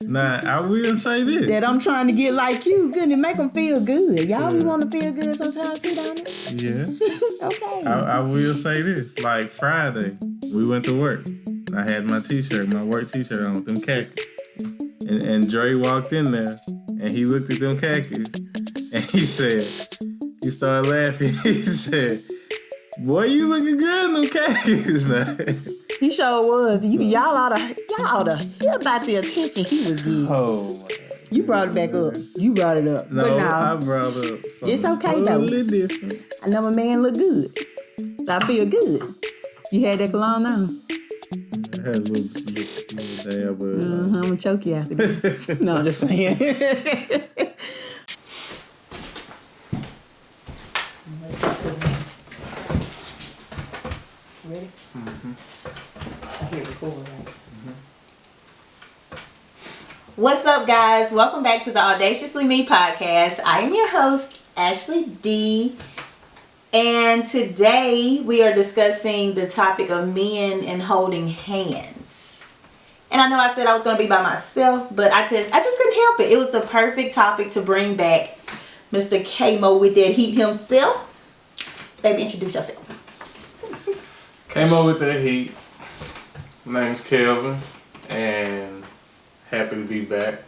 Now, I will say this. That I'm trying to get like you. Good, and make them feel good. Y'all be want to feel good sometimes too, don't it? Yes. Okay. I will say this. Like Friday, we went to work. I had my t-shirt, my work t-shirt on with them khakis. And Dre walked in there and he looked at them khakis and he started laughing. He said, "Boy, you looking good in them khakis now." He sure was. Y'all ought to hear about the attention he was getting. Oh, you brought it back up. You brought it up. No, but no, I brought up something it's okay totally though. different. I know my man look good. I feel good. You had that cologne on? I had a little dab, but I'm gonna choke you after this. No, I'm just saying. Ready? I hear the cord, right? What's up, guys? Welcome back to the Audaciously Me podcast. I am your host, Ashley D. And today we are discussing the topic of men and holding hands. And I know I said I was going to be by myself, but I just couldn't help it. It was the perfect topic to bring back Mr. K-Mo with that heat himself. Baby, introduce yourself. Came over with that heat. My name's Kelvin, and happy to be back.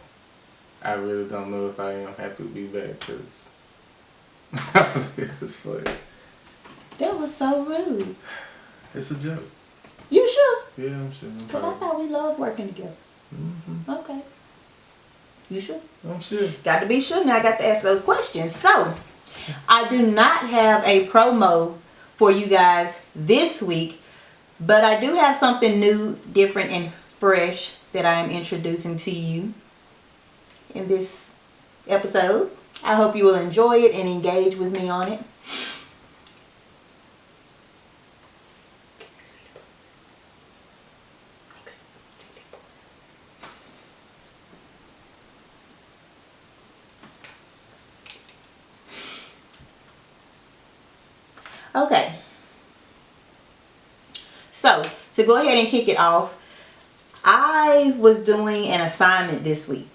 I really don't know if I am happy to be back because it's funny. That was so rude. It's a joke. You sure? Yeah, I'm sure. Because I thought we loved working together. Mm-hmm. Okay. You sure? I'm sure. Got to be sure. Now I got to ask those questions. So, I do not have a promo for you guys this week, but I do have something new, different, and fresh that I am introducing to you in this episode. I hope you will enjoy it and engage with me on it. Okay. So, to go ahead and kick it off, I was doing an assignment this week.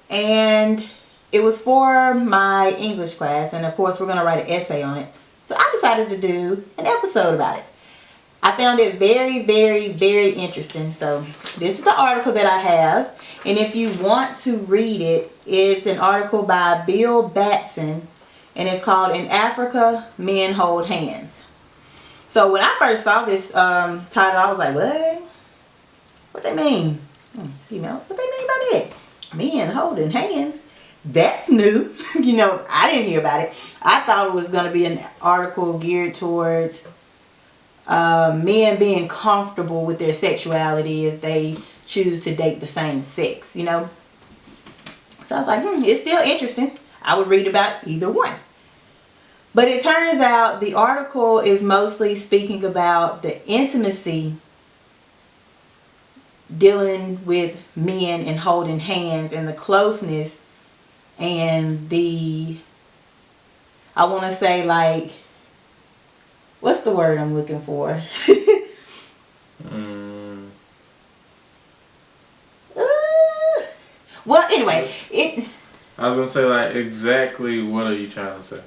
And it was for my English class. And of course, we're going to write an essay on it. So, I decided to do an episode about it. I found it very, very, very interesting. So, this is the article that I have. And if you want to read it, it's an article by Bill Batson. And it's called "In Africa, Men Hold Hands." So when I first saw this title, I was like, what? What they mean? Excuse me, what they mean by that? Men holding hands? That's new. You know, I didn't hear about it. I thought it was going to be an article geared towards men being comfortable with their sexuality if they choose to date the same sex, you know? So I was like, it's still interesting. I would read about either one. But it turns out the article is mostly speaking about the intimacy dealing with men and holding hands and the closeness and the, I want to say, like, what's the word I'm looking for? Well, anyway, I was going to say, like, exactly what are you trying to say?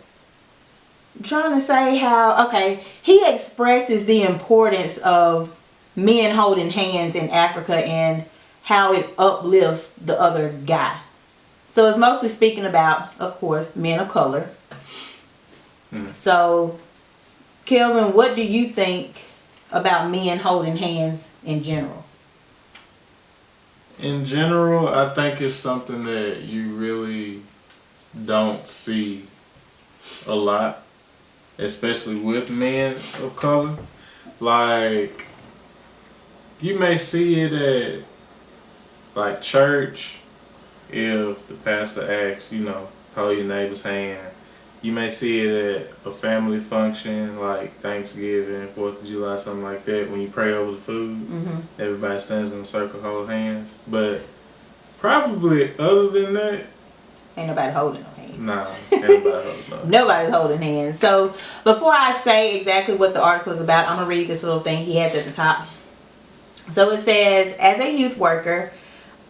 I'm trying to say how, okay, he expresses the importance of men holding hands in Africa and how it uplifts the other guy. So it's mostly speaking about, of course, men of color. So, Kelvin, what do you think about men holding hands in general? In general, I think it's something that you really don't see a lot, especially with men of color. Like, you may see it at, like, church, if the pastor asks, you know, hold your neighbor's hand. You may see it at a family function, like Thanksgiving, 4th of July, something like that. When you pray over the food, everybody stands in a circle, hold hands. But probably other than that, ain't nobody holding no hands. Nah, ain't nobody holding no hands. Nobody's holding hands. So before I say exactly what the article is about, I'm going to read this little thing he has at the top. So it says, as a youth worker,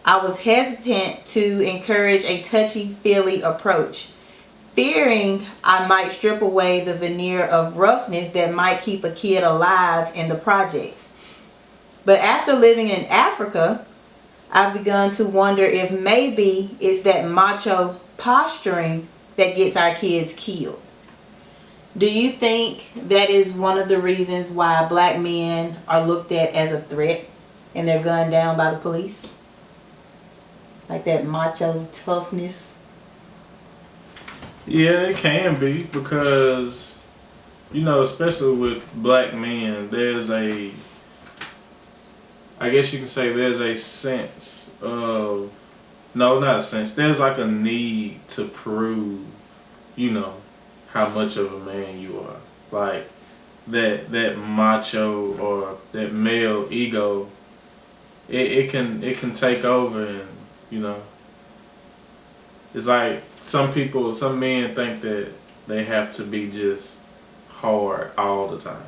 I was hesitant to encourage a touchy-feely approach, fearing I might strip away the veneer of roughness that might keep a kid alive in the projects. But after living in Africa, I've begun to wonder if maybe it's that macho posturing that gets our kids killed. Do you think that is one of the reasons why black men are looked at as a threat and they're gunned down by the police? Like that macho toughness? Yeah, it can be because, especially with black men, I guess you can say there's a sense of, no, not a sense, there's like a need to prove, how much of a man you are. Like that macho or that male ego, it can take over, and it's like some men think that they have to be just hard all the time.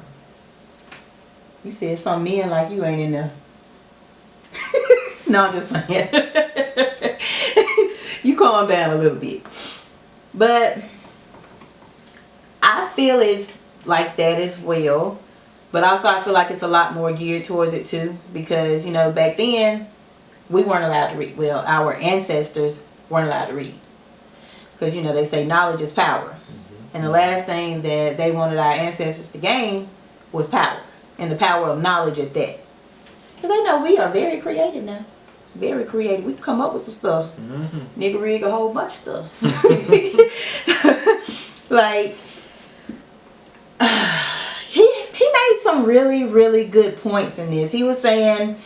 You said some men like you ain't in there. No, I'm just playing. You calm down a little bit. But I feel it's like that as well. But also I feel like it's a lot more geared towards it too. Because, back then, we weren't allowed to read. Well, our ancestors weren't allowed to read. Because, they say knowledge is power. Mm-hmm. And the last thing that they wanted our ancestors to gain was power. And the power of knowledge at that. Because I know we are very creative now. Very creative. We can come up with some stuff. Mm-hmm. Nigga rig a whole bunch of stuff. Like, he made some really, really good points in this. He was saying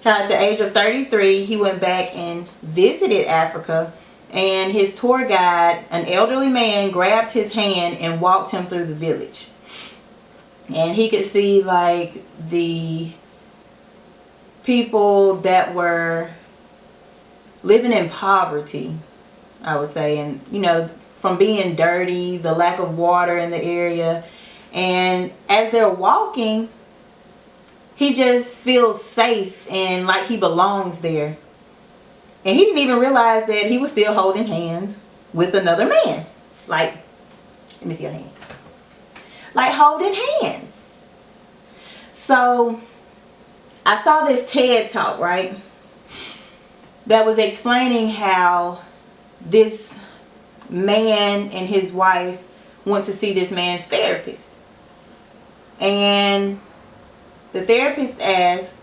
how at the age of 33, he went back and visited Africa. And his tour guide, an elderly man, grabbed his hand and walked him through the village. And he could see like the people that were living in poverty, I would say, and from being dirty, the lack of water in the area. And as they're walking, he just feels safe and like he belongs there. And he didn't even realize that he was still holding hands with another man. Like, let me see your hand. Like holding hands. So I saw this TED Talk, right, that was explaining how this man and his wife went to see this man's therapist. And the therapist asked,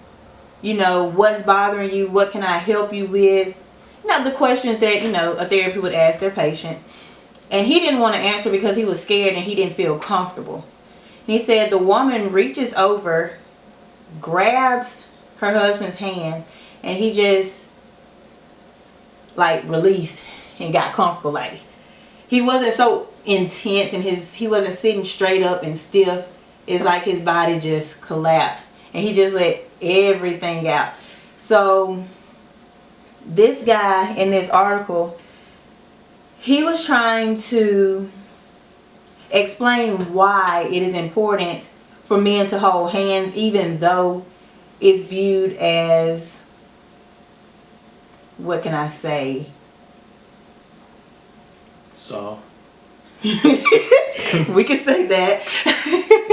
what's bothering you? What can I help you with? The questions that, a therapist would ask their patient. And he didn't want to answer because he was scared and he didn't feel comfortable. He said the woman reaches over, grabs her husband's hand, and he just like released and got comfortable. Like he wasn't so intense and he wasn't sitting straight up and stiff. It's like his body just collapsed and he just let everything out. So this guy in this article, he was trying to explain why it is important for men to hold hands, even though it's viewed as, what can I say? Soft. We can say that.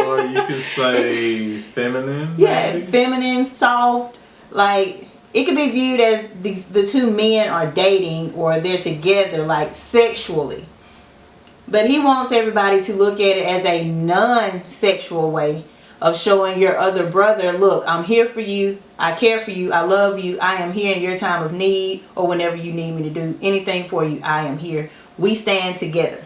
Or you could say feminine. Yeah, maybe? Feminine, soft. Like, it could be viewed as the two men are dating or they're together, like sexually. But he wants everybody to look at it as a non-sexual way of showing your other brother, look, I'm here for you, I care for you, I love you, I am here in your time of need, or whenever you need me to do anything for you, I am here. We stand together.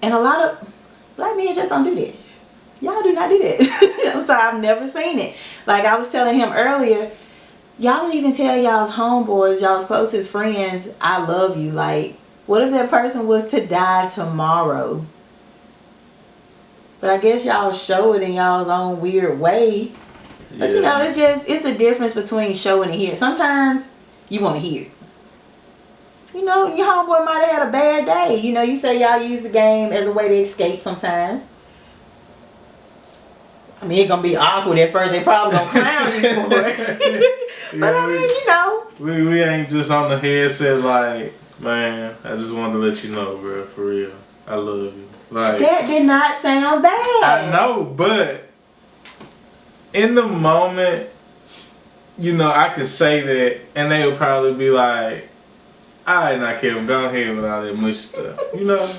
And a lot of black men just don't do that. Y'all do not do that. I'm sorry, I've never seen it. Like I was telling him earlier, y'all don't even tell y'all's homeboys, y'all's closest friends, I love you. Like, what if that person was to die tomorrow? But I guess y'all show it in y'all's own weird way. But it's a difference between showing and hearing. Sometimes you want to hear it. Your homeboy might have had a bad day. You say y'all use the game as a way to escape sometimes. I mean, it's gonna be awkward at first. They probably gonna clown you for it. But I mean, you know. We ain't just on the headset like, man, I just wanted to let you know, bro, for real. I love you. Like, that did not sound bad. I know, but in the moment, you know, I could say that, and they would probably be like, alright, now Kevin, go ahead with all that mush stuff, you know?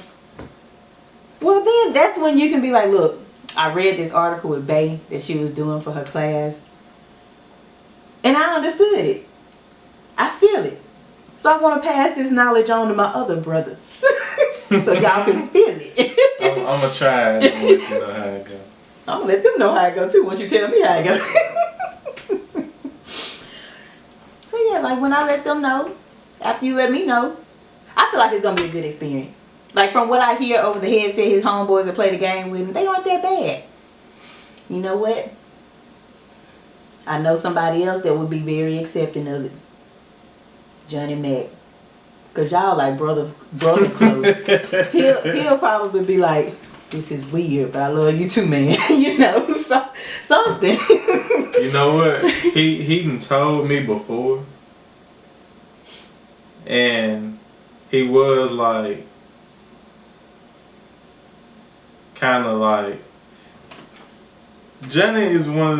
Well, then that's when you can be like, look, I read this article with Bay that she was doing for her class, and I understood it. I feel it. So I want to pass this knowledge on to my other brothers, so y'all can feel it. I'm gonna try it and let you know how it goes. I'm gonna let them know how it go too once you tell me how it go. So yeah, like when I let them know, after you let me know, I feel like it's gonna be a good experience. Like from what I hear over the headset, his homeboys that play the game with him, they aren't that bad. You know what? I know somebody else that would be very accepting of it. Johnny Mac. Cause y'all like brother close. He'll probably be like, this is weird, but I love you too, man. You know, something. You know what? He done told me before, and he was like, kind of like, Johnny is one of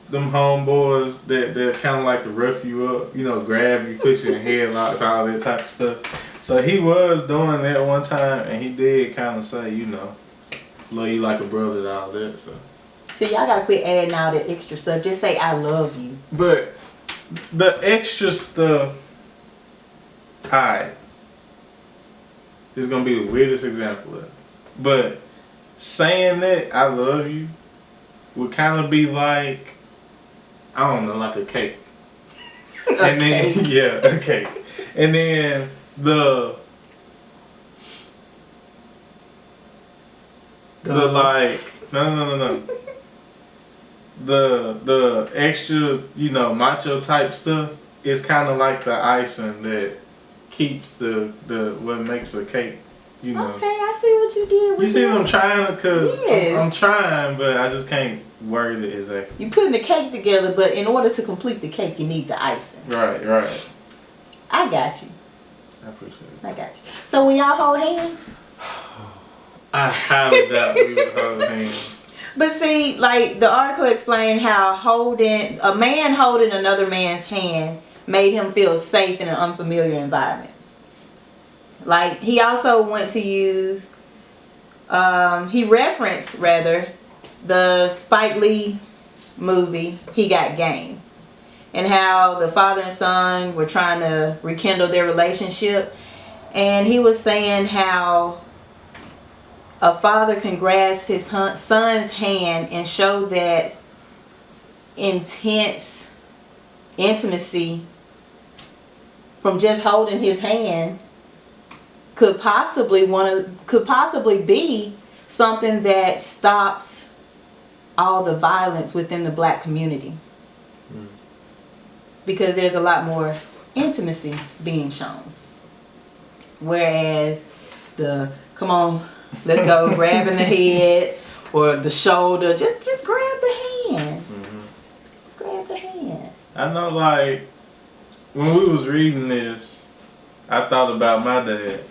them homeboys that kind of like to rough you up, you know, grab you, put you in headlocks, all that type of stuff. So he was doing that one time, and he did kind of say, you know, love you like a brother and all that. So y'all gotta quit adding all that extra stuff. Just say I love you. But the extra stuff, alright, is gonna be the weirdest example of it. But saying that I love you would kind of be like, I don't know, like a cake. And then, yeah, a cake. And then the like, no. The extra, you know, macho type stuff is kind of like the icing that keeps the what makes a cake, you know. Okay, I see what you did. You see what I'm trying? Because yes. I'm trying, but I just can't word it exactly. You putting the cake together, but in order to complete the cake, you need the icing. Right. I got you. I appreciate it. I got you. So when y'all hold hands? I highly doubt we would hold hands. But see, like the article explained how a man holding another man's hand made him feel safe in an unfamiliar environment. Like he also went to use, he referenced rather, the Spike Lee movie, He Got Game. And how the father and son were trying to rekindle their relationship. And he was saying how a father can grasp his son's hand and show that intense intimacy from just holding his hand could possibly be something that stops all the violence within the black community. Because there's a lot more intimacy being shown. Whereas the, come on, let's go, grabbing the head or the shoulder, just grab the hand. Just grab the hand. I know, like, when we was reading this, I thought about my dad.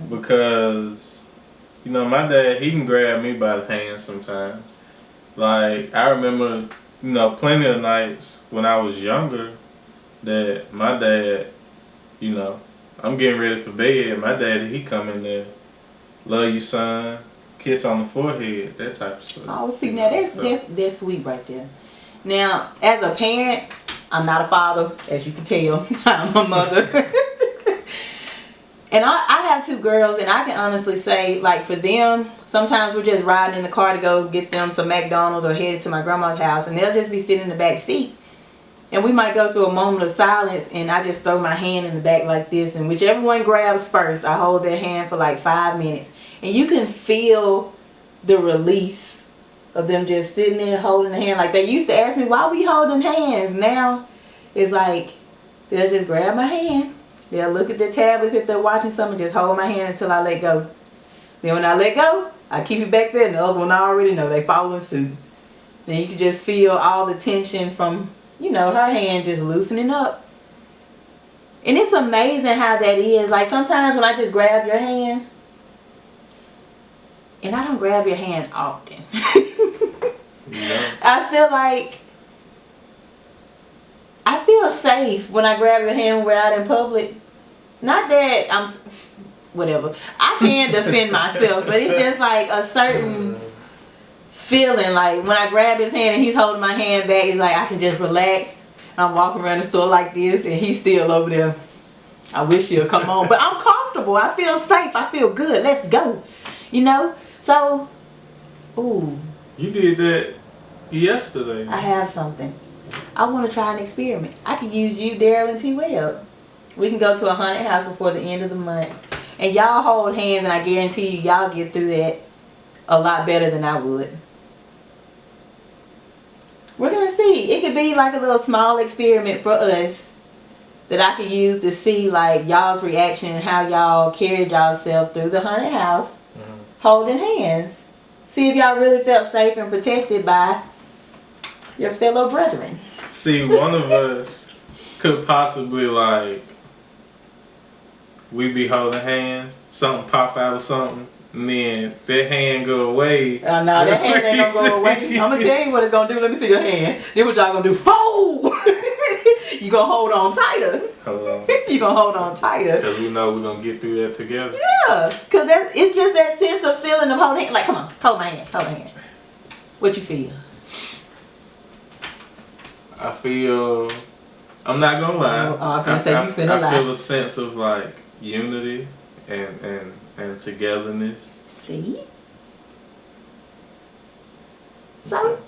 Because, you know, my dad, he can grab me by the hand sometimes. Like, I remember, you know, plenty of nights when I was younger that my dad, you know, I'm getting ready for bed. My dad, he come in there, love you, son, kiss on the forehead, that type of stuff. Oh, see, now that's sweet right there. Now, as a parent, I'm not a father, as you can tell. I'm a mother. And I have two girls, and I can honestly say, like, for them, sometimes we're just riding in the car to go get them some McDonald's or headed to my grandma's house, and they'll just be sitting in the back seat. And we might go through a moment of silence, and I just throw my hand in the back like this, and whichever one grabs first, I hold their hand for like 5 minutes. And you can feel the release of them just sitting there holding the hand. Like, they used to ask me, why we holding hands? Now, it's like, they'll just grab my hand. They'll look at their tablets if they're watching something, just hold my hand until I let go. Then when I let go, I keep it back there, and the other one I already know they following suit. Then you can just feel all the tension from, her hand just loosening up. And it's amazing how that is. Like sometimes when I just grab your hand, and I don't grab your hand often. Yeah. I feel safe when I grab your hand when we're out in public. Not that whatever. I can defend myself, but it's just like a certain feeling. Like when I grab his hand and he's holding my hand back, it's like I can just relax. I'm walking around the store like this and he's still over there. I wish he'll come on. But I'm comfortable. I feel safe. I feel good. Let's go. So, ooh. You did that yesterday. I have something. I want to try an experiment. I can use you, Daryl, and T-Web. We can go to a haunted house before the end of the month. And y'all hold hands and I guarantee you, y'all get through that a lot better than I would. We're going to see. It could be like a little small experiment for us that I could use to see like y'all's reaction and how y'all carried yourself through the haunted house holding hands. See if y'all really felt safe and protected by your fellow brethren. See, one of us could possibly we be holding hands, something pop out of something, and then that hand go away. No, that hand ain't gonna go away. I'm gonna tell you what it's gonna do. Let me see your hand. Then what y'all gonna do? Oh! You gonna hold on tighter. Hold on. You gonna hold on tighter. Because we know we're gonna get through that together. Yeah, because it's just that sense of feeling of holding hand. Like, come on, hold my hand, hold my hand. What you feel? I feel, I'm not gonna lie. Oh, I'm gonna say you finna lie. I feel a sense of unity and togetherness. See? So,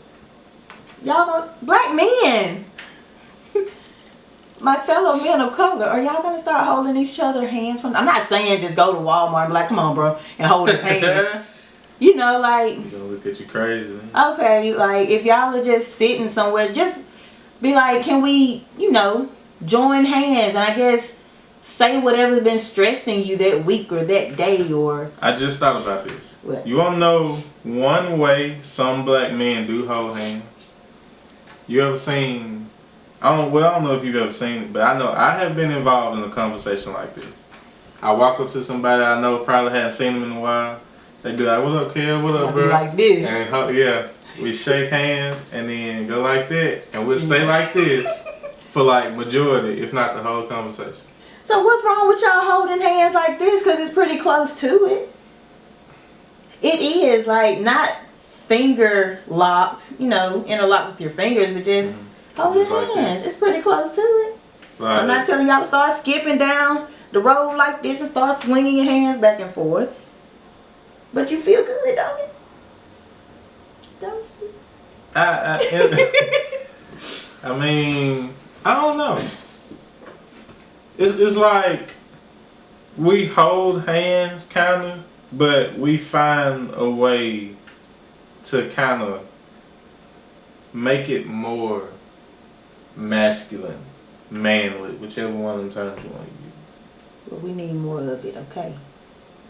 y'all gonna, black men, my fellow men of color, are y'all gonna start holding each other hands from? I'm not saying just go to Walmart and be like, come on, bro, and hold his hand. You know, like. They're gonna look at you crazy. Okay, like if y'all are just sitting somewhere, just be like, can we, join hands and I guess say whatever's been stressing you that week or that day or. I just thought about this. What? You wanna know one way some black men do hold hands? You ever seen? I don't know if you've ever seen it, but I know I have been involved in a conversation like this. I walk up to somebody I know probably hadn't seen them in a while. They be like, "What up, kid? What up, bro?" Like this. And yeah, we shake hands and then go like that, and we'll stay like this for majority, if not the whole conversation. So what's wrong with y'all holding hands like this? Because it's pretty close to it. It is not finger locked, interlocked with your fingers, but just holding hands. It's pretty close to it. Right. I'm not telling y'all to start skipping down the road like this and start swinging your hands back and forth. But you feel good, don't you? Don't you? I mean, I don't know. It's like we hold hands, kind of, but we find a way to kind of make it more masculine, manly, whichever one of them terms you want to use. Well, we need more of it, okay?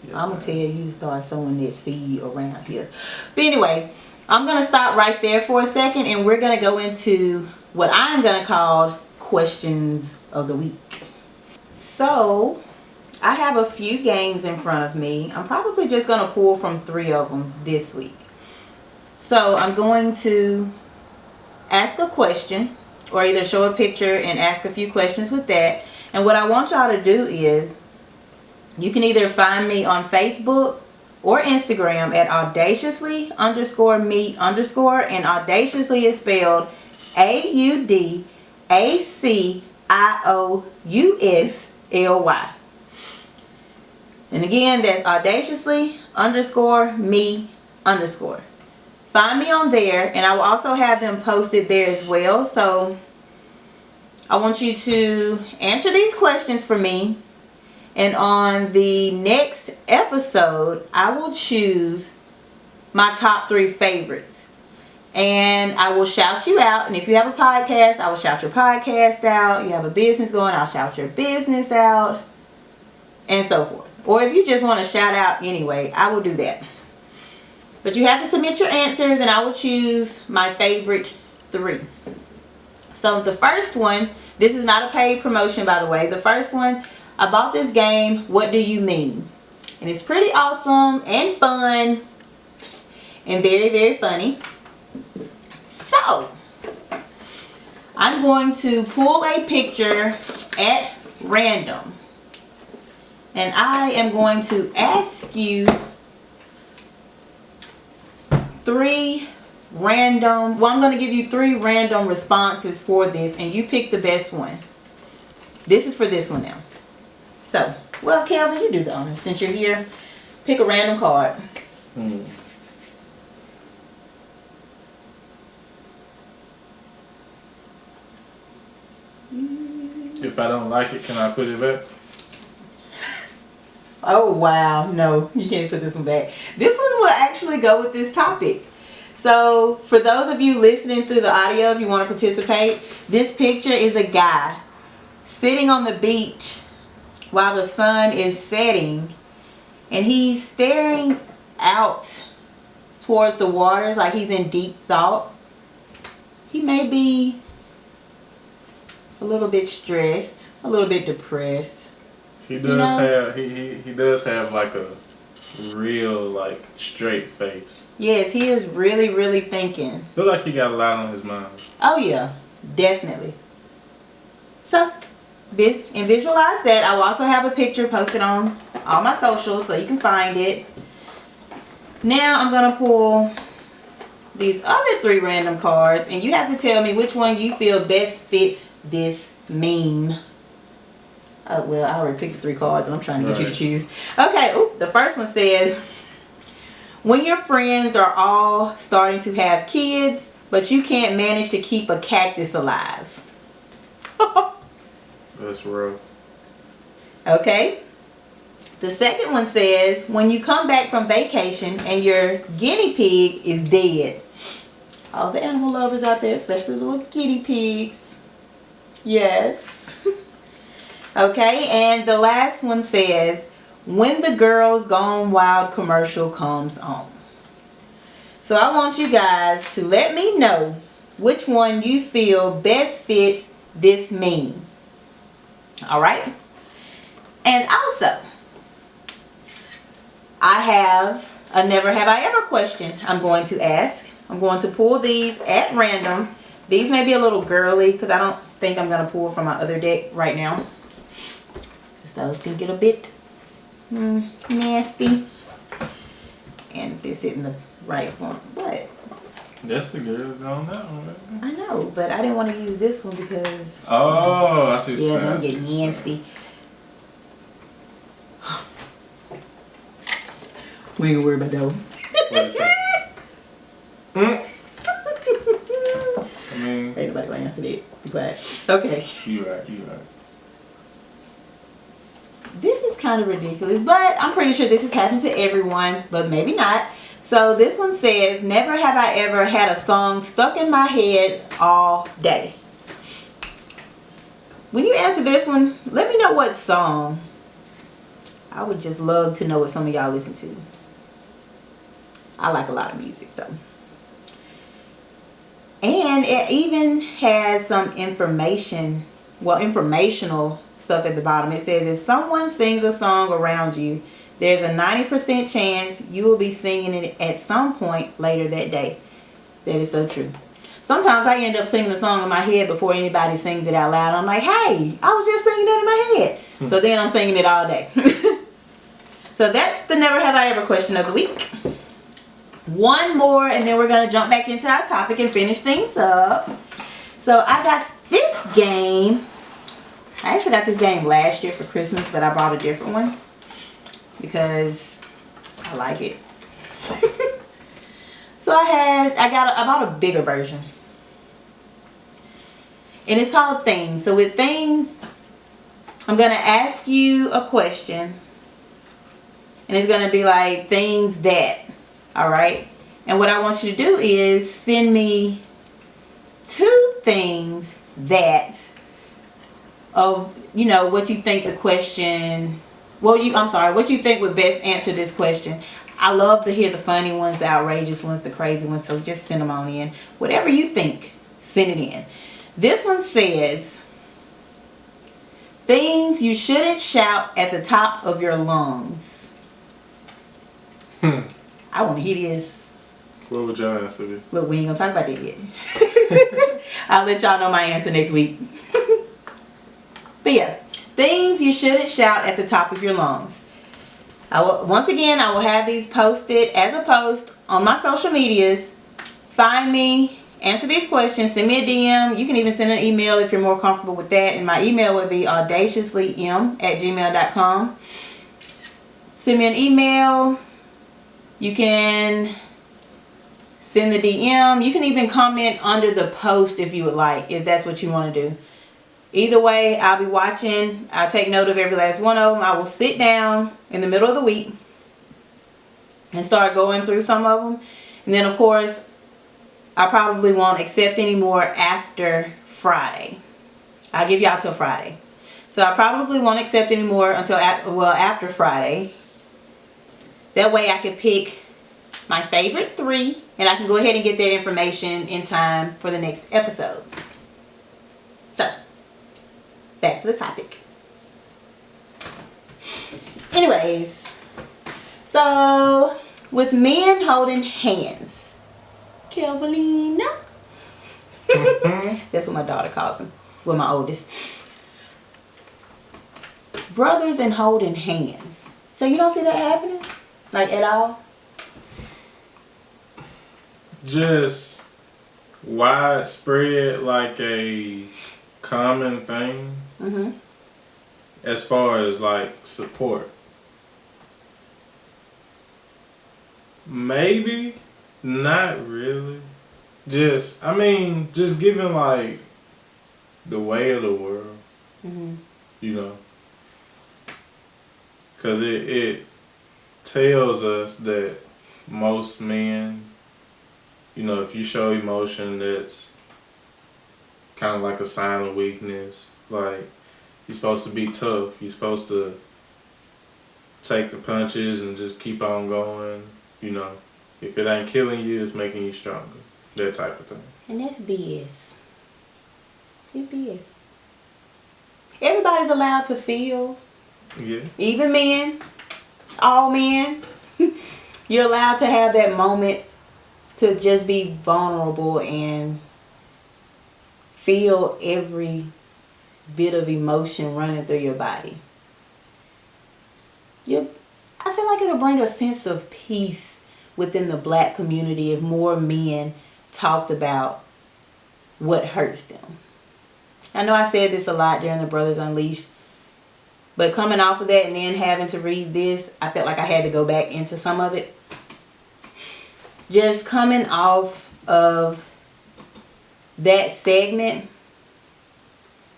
Yes, I'm going to tell you to start sowing that seed around here. But anyway, I'm going to stop right there for a second and we're going to go into what I'm going to call questions of the week. So, I have a few games in front of me. I'm probably just going to pull from 3 of them this week. So, I'm going to ask a question or either show a picture and ask a few questions with that. And what I want y'all to do is you can either find me on Facebook or Instagram at audaciously_me_ and audaciously is spelled AUDACIOUSLY. And again, that's audaciously_me_. Find me on there and I will also have them posted there as well. So I want you to answer these questions for me. And on the next episode, I will choose my top 3 favorites. And I will shout you out. And if you have a podcast, I will shout your podcast out. You have a business going, I'll shout your business out. And so forth. Or if you just want to shout out anyway, I will do that. But you have to submit your answers, and I will choose my favorite 3. So the first one, this is not a paid promotion, by the way. The first one, I bought this game, What Do You Mean? And it's pretty awesome and fun and very, very funny. So, I'm going to pull a picture at random. And I am going to ask you 3 random, well, I'm going to give you 3 random responses for this, and you pick the best one. This is for this one now. So, well, Calvin, you do the honors since you're here. Pick a random card. If I don't like it, can I put it back? Oh, wow. No, you can't put this one back. This one will actually go with this topic. So, for those of you listening through the audio, if you want to participate, this picture is a guy sitting on the beach while the sun is setting, and he's staring out towards the waters like he's in deep thought. He may be a little bit stressed, a little bit depressed. He does have he does have like a real like straight face. Yes, he is really, really thinking. Look like he got a lot on his mind. Oh yeah, definitely. So, and visualize that. I will also have a picture posted on all my socials so you can find it. Now I'm going to pull these other 3 random cards, and you have to tell me which one you feel best fits this meme. Oh, well, I already picked the 3 cards, and I'm trying to get you to choose. Okay, the first one says, when your friends are all starting to have kids, but you can't manage to keep a cactus alive. That's rough. Okay. The second one says, when you come back from vacation and your guinea pig is dead. All the animal lovers out there, especially the little guinea pigs. Yes. Okay, and the last one says, when the Girls Gone Wild commercial comes on. So I want you guys to let me know which one you feel best fits this meme. Alright? And also, I have a never have I ever question I'm going to ask. I'm going to pull these at random. These may be a little girly because I don't think I'm going to pull from my other deck right now. Because those can get a bit nasty. And this isn't the right one. But that's the girl on that one, right? I know, but I didn't want to use this one because I see what you're saying. I'm getting nasty. We ain't gonna worry about that one. What is that? I mean, ain't nobody gonna answer that. Be quiet. Okay. You right. This is kind of ridiculous, but I'm pretty sure this has happened to everyone, but maybe not. So this one says, never have I ever had a song stuck in my head all day. When you answer this one, let me know what song. I would just love to know what some of y'all listen to. I like a lot of music, so. And it even has some information, well, informational stuff at the bottom. It says, if someone sings a song around you, there's a 90% chance you will be singing it at some point later that day. That is so true. Sometimes I end up singing the song in my head before anybody sings it out loud. I'm like, hey, I was just singing that in my head. So then I'm singing it all day. So that's the never have I ever question of the week. One more and then we're going to jump back into our topic and finish things up. So I got this game. I actually got this game last year for Christmas, but I bought a different one because I like it. So I bought a bigger version. And it's called Things. So with Things, I'm going to ask you a question. And it's going to be like things that. Alright? And what I want you to do is send me 2 things that of, you know, what you think the question, well, what you think would best answer this question. I love to hear the funny ones, the outrageous ones, the crazy ones. So just send them on in. Whatever you think, send it in. This one says, things you shouldn't shout at the top of your lungs. I want to hear this. What would your answer be? Look, we ain't gonna talk about that yet. I'll let y'all know my answer next week. But yeah, things you shouldn't shout at the top of your lungs. Once again, I will have these posted as a post on my social medias. Find me, answer these questions, send me a DM. You can even send an email if you're more comfortable with that. And my email would be audaciouslym@gmail.com. Send me an email. You can send the DM. You can even comment under the post if you would like, if that's what you want to do. Either way, I'll be watching. I'll take note of every last one of them. I will sit down in the middle of the week and start going through some of them. And then, of course, I probably won't accept any more after Friday. I'll give y'all till Friday. So I probably won't accept any more until after Friday. That way I can pick my favorite 3 and I can go ahead and get their information in time for the next episode. So, back to the topic. Anyways, so with men holding hands, Calvalina. That's what my daughter calls him. Well, my oldest. Brothers and holding hands. So you don't see that happening? Like at all? Just widespread, like a common thing. Mm-hmm. As far as like support. Maybe, not really. Just giving like the way of the world. Mm-hmm. You know. Because it tells us that most men, you know, if you show emotion, that's kind of like a sign of weakness. Like, you're supposed to be tough. You're supposed to take the punches and just keep on going. You know, if it ain't killing you, it's making you stronger. That type of thing. And that's BS. It's BS. Everybody's allowed to feel. Yeah. Even men. All men. You're allowed to have that moment to just be vulnerable and feel every bit of emotion running through your body. I feel like it'll bring a sense of peace within the black community if more men talked about what hurts them. I know I said this a lot during the Brothers Unleashed, but coming off of that and then having to read this, I felt like I had to go back into some of it. Just coming off of that segment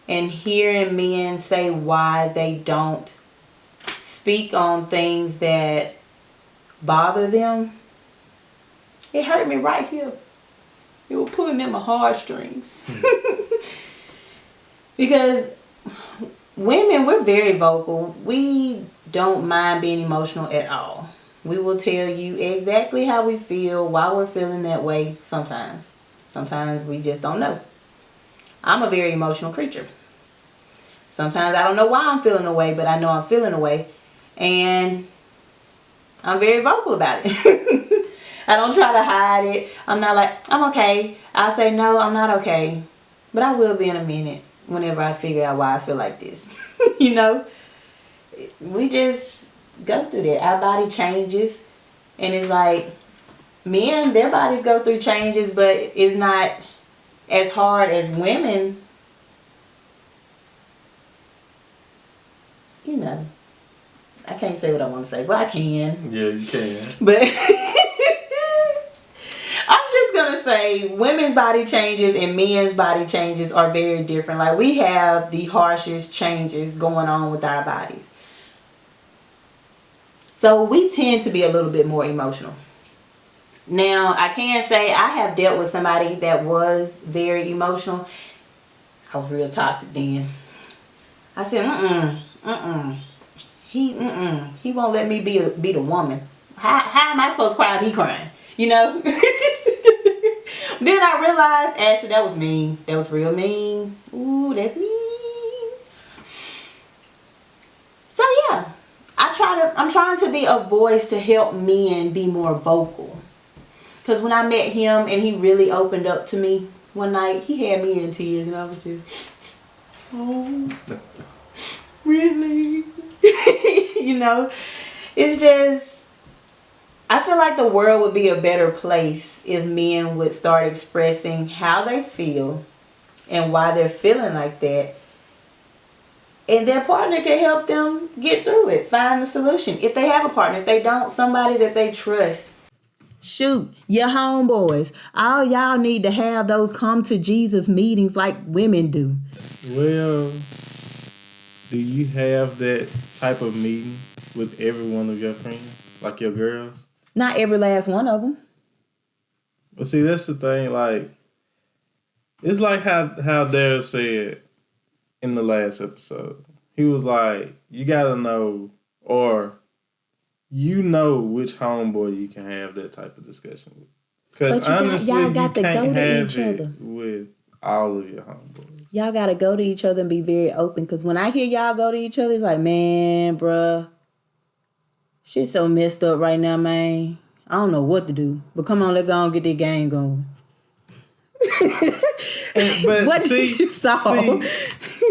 and hearing men say why they don't speak on things that bother them, it hurt me right here. It was pulling at my heartstrings. Because women, we're very vocal. We don't mind being emotional at all. We will tell you exactly how we feel, why we're feeling that way sometimes. Sometimes we just don't know. I'm a very emotional creature. Sometimes I don't know why I'm feeling a way, but I know I'm feeling a way. And I'm very vocal about it. I don't try to hide it. I'm not like, I'm okay. I'll say, no, I'm not okay. But I will be in a minute whenever I figure out why I feel like this. You know? We just go through that. Our body changes. And it's like, men, their bodies go through changes, but it's not as hard as women. You know. I can't say what I want to say, but I can. Yeah, you can. But I'm just going to say women's body changes and men's body changes are very different. Like, we have the harshest changes going on with our bodies. So we tend to be a little bit more emotional. Now, I can say I have dealt with somebody that was very emotional. I was real toxic then. I said, He won't let me be the woman. how am I supposed to cry if he crying? You know? Then I realized, actually, that was mean. That was real mean. Ooh, that's mean. So yeah, I'm trying to be a voice to help men be more vocal. Cause when I met him and he really opened up to me one night, he had me in tears, and I was just, oh, really? You know, it's just, I feel like the world would be a better place if men would start expressing how they feel and why they're feeling like that. And their partner can help them get through it, find the solution. If they have a partner, if they don't, somebody that they trust. Shoot, your homeboys. All y'all need to have those come to Jesus meetings like women do. Well, do you have that type of meeting with every one of your friends, like your girls? Not every last one of them. But see, that's the thing. Like, it's like how Dare said in the last episode. He was like, you gotta know, or you know which homeboy you can have that type of discussion with. Because honestly, y'all got you to can't go to have each it other. with all of your homeboys. Y'all got to go to each other and be very open. Because when I hear y'all go to each other, it's like, man, bruh, shit's so messed up right now, man. I don't know what to do. But come on, let's go and get this game going. But what see, did you saw?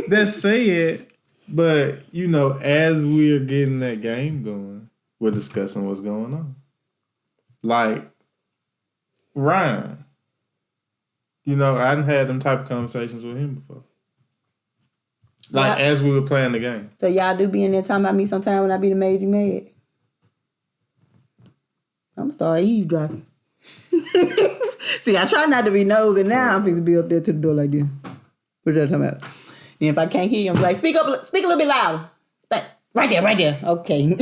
That's said, but you know, as we're getting that game going, we're discussing what's going on. Like Ryan, you know, I hadn't had them type of conversations with him before. Like as we were playing the game. So y'all do be in there talking about me sometime when I be the made you mad. I'm gonna start eavesdropping. See, I try not to be nosy now. I'm supposed to be up there to the door like this. What are you talking about? And if I can't hear you, I'm like, speak a little bit louder. Right there. Okay.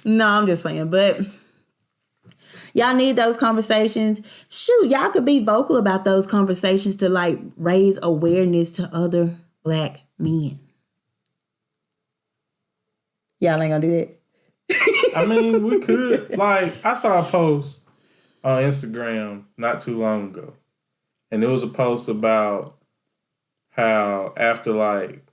No, I'm just playing. But y'all need those conversations. Shoot, y'all could be vocal about those conversations to like raise awareness to other black men. Y'all ain't gonna do that? I mean, we could. Like, I saw a post on Instagram not too long ago. And it was a post about how after like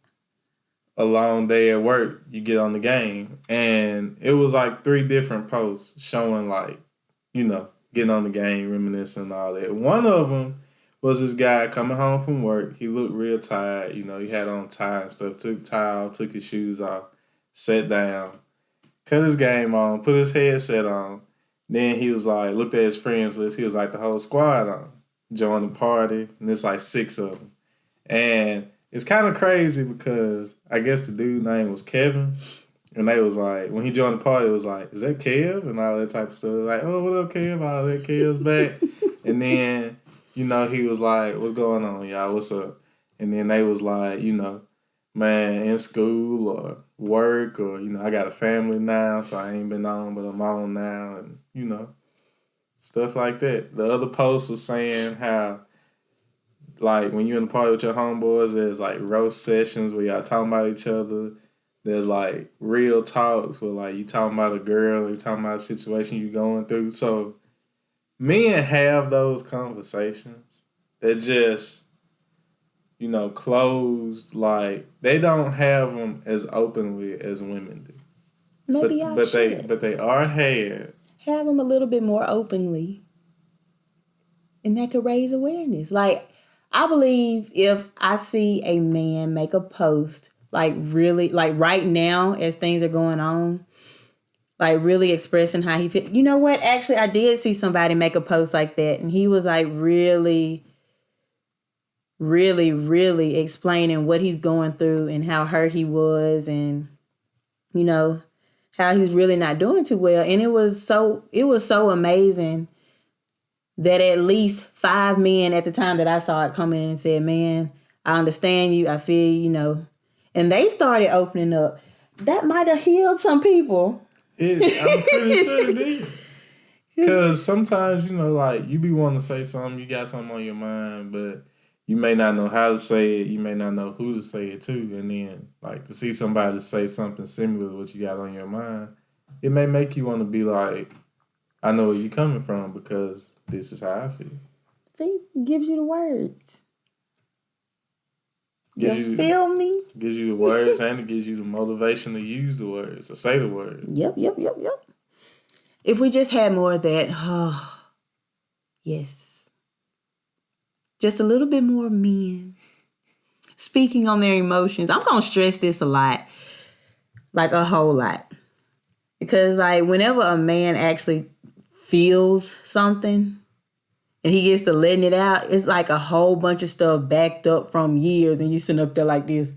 a long day at work, you get on the game. And it was like 3 different posts showing like, you know, getting on the game, reminiscing and all that. One of them was this guy coming home from work. He looked real tired. You know, he had on tie and stuff. Took towel, took his shoes off, sat down, cut his game on, put his headset on. Then he was like, looked at his friends list. He was like, the whole squad on. Joined the party. And there's like 6 of them. And it's kind of crazy because I guess the dude's name was Kevin. And they was like, when he joined the party, it was like, is that Kev? And all that type of stuff. Like, oh, what up, Kev? All that Kev's back. And then, you know, he was like, what's going on, y'all? What's up? And then they was like, you know, man, in school or work or, you know, I got a family now, so I ain't been on, but I'm on now. And, you know, stuff like that. The other post was saying how, like, when you're in the party with your homeboys, there's, like, roast sessions where y'all talking about each other. There's, like, real talks where, like, you talking about a girl or you talking about a situation you going through. So, men have those conversations. They're just, you know, closed. Like, they don't have them as openly as women do. Maybe y'all should. But they are had. Have them a little bit more openly. And that could raise awareness. Like, I believe if I see a man make a post, like really, like right now as things are going on, like really expressing how he feels. You know what? Actually, I did see somebody make a post like that. And he was like really, really, really explaining what he's going through and how hurt he was and, you know, how he's really not doing too well. And it was so amazing that at least 5 men at the time that I saw it come in and said, man, I understand you. I feel, you know, and they started opening up. That might have healed some people. I'm pretty sure it did. Because sometimes, you know, like, you be wanting to say something, you got something on your mind, but you may not know how to say it. You may not know who to say it to. And then, like, to see somebody say something similar to what you got on your mind, it may make you want to be like, I know where you're coming from because this is how I feel. See, gives you the words. Gives You feel me? Gives you the words and it gives you the motivation to use the words or say the words. Yep. If we just had more of that, oh, yes. Just a little bit more men speaking on their emotions. I'm going to stress this a lot, like a whole lot. Because like whenever a man actually feels something and he gets to letting it out, it's like a whole bunch of stuff backed up from years and you sitting up there like this.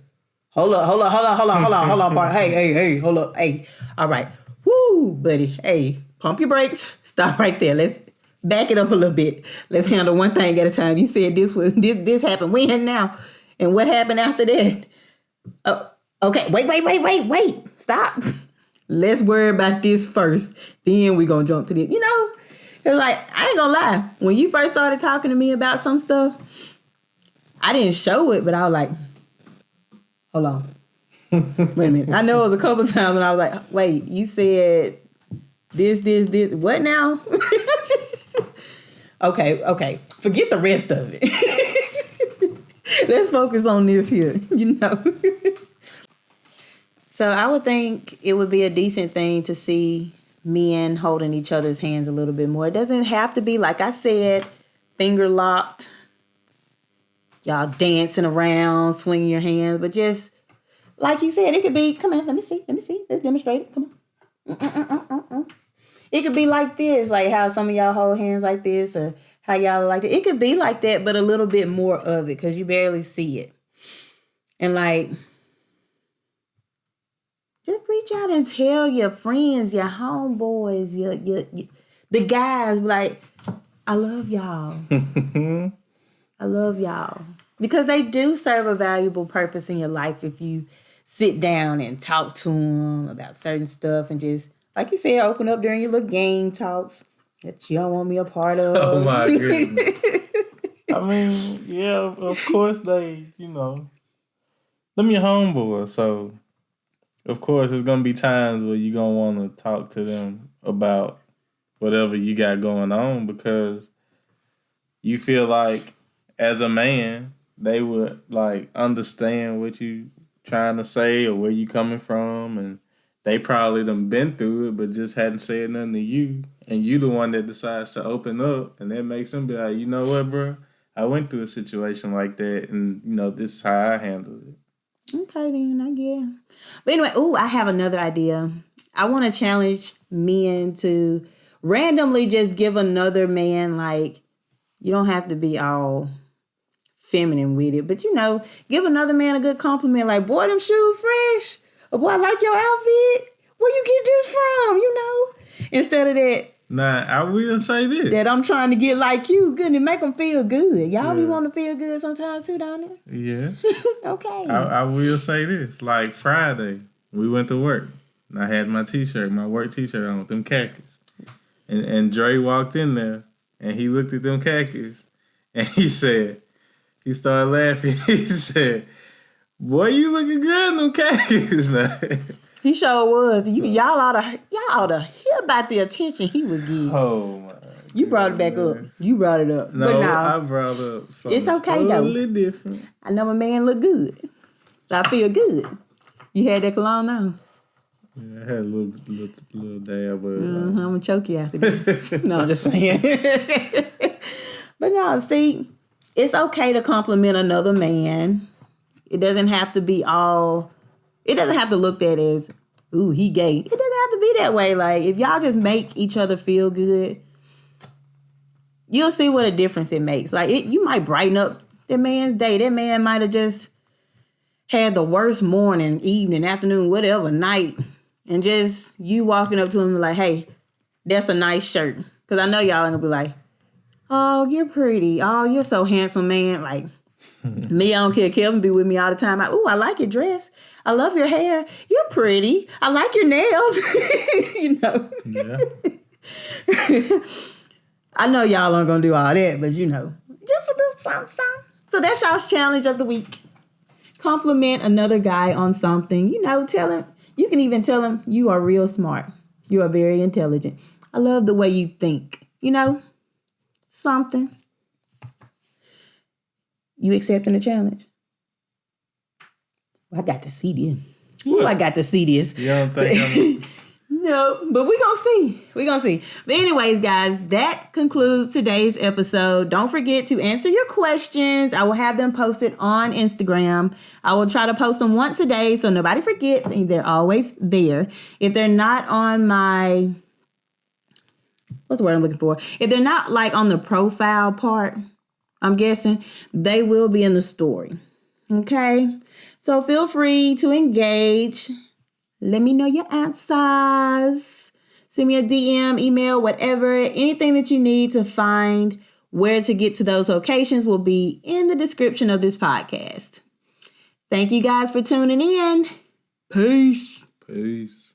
Hold on, partner. Hey, hold up. Hey, all right. Woo, buddy. Hey, pump your brakes. Stop right there. Let's back it up a little bit. Let's handle one thing at a time. You said this happened. When now? And what happened after that? Oh, okay. Wait. Stop. Let's worry about this first. Then we gonna jump to this. You know? It's like, I ain't gonna lie. When you first started talking to me about some stuff, I didn't show it, but I was like, hold on. Wait a minute. I know it was a couple times when I was like, wait, you said this. What now? Okay. Forget the rest of it. Let's focus on this here, you know. So I would think it would be a decent thing to see men holding each other's hands a little bit more. It doesn't have to be, like I said, finger locked, y'all dancing around, swinging your hands, but just, like you said, it could be, come on, let me see, let's demonstrate it, come on. It could be like this, like how some of y'all hold hands like this, or how y'all like it. It could be like that, but a little bit more of it, because you barely see it. And like, just reach out and tell your friends, your homeboys, the guys, like, I love y'all. I love y'all. Because they do serve a valuable purpose in your life if you sit down and talk to them about certain stuff and just, like you said, open up during your little game talks that you don't want me a part of. Oh, my goodness. I mean, yeah, of course they, them your homeboys, so of course there's going to be times where you're going to want to talk to them about whatever you got going on because you feel like as a man, they would like understand what you trying to say or where you coming from, and they probably done been through it but just hadn't said nothing to you, and you the one that decides to open up, and that makes them be like, you know what, bro? I went through a situation like that, and this is how I handled it. Okay, then I get it. But anyway, I have another idea. I want to challenge men to randomly just give another man, like, you don't have to be all feminine with it, but give another man a good compliment, like, boy, them shoes fresh, or boy, I like your outfit. Where you get this from? Instead of that. Nah, I will say this. That I'm trying to get like you, good, and make them feel good. Y'all be wanting to feel good sometimes too, don't it? Yes. Okay. I will say this. Like Friday, we went to work. And I had my work t-shirt on with them khakis. And Dre walked in there, and he looked at them khakis, and he started laughing. He said, boy, you looking good in them khakis now. He sure was. Y'all ought to hear about the attention he was getting. Oh my! You brought it back up. You brought it up. No, but no, I brought up something it's okay totally though. different. I know my man look good. I feel good. You had that cologne on? Yeah, I had a little dab, but I'm gonna choke you after this. No, I'm just saying. But no, see, it's okay to compliment another man. It doesn't have to be all. It doesn't have to look that as, ooh, he gay. It doesn't have to be that way. Like, if y'all just make each other feel good, you'll see what a difference it makes. Like, you might brighten up that man's day. That man might have just had the worst morning, evening, afternoon, whatever, night. And just you walking up to him like, hey, that's a nice shirt. Because I know y'all ain't going to be like, oh, you're pretty. Oh, you're so handsome, man. Like, me, I don't care. Kelvin be with me all the time. I like your dress. I love your hair. You're pretty. I like your nails. Yeah. I know y'all aren't going to do all that, but just a little something. So that's y'all's challenge of the week. Compliment another guy on something. Tell him. You can even tell him you are real smart. You are very intelligent. I love the way you think. You know, something. You accepting the challenge? I got to see this. Ooh, I got to see this. You don't think No, but we're going to see. We're going to see. But anyways, guys, that concludes today's episode. Don't forget to answer your questions. I will have them posted on Instagram. I will try to post them once a day so nobody forgets, and they're always there. If they're not on my, what's the word I'm looking for? If they're not like on the profile part, I'm guessing, they will be in the story. Okay? So feel free to engage. Let me know your answers. Send me a DM, email, whatever. Anything that you need to find where to get to those locations will be in the description of this podcast. Thank you guys for tuning in. Peace. Peace.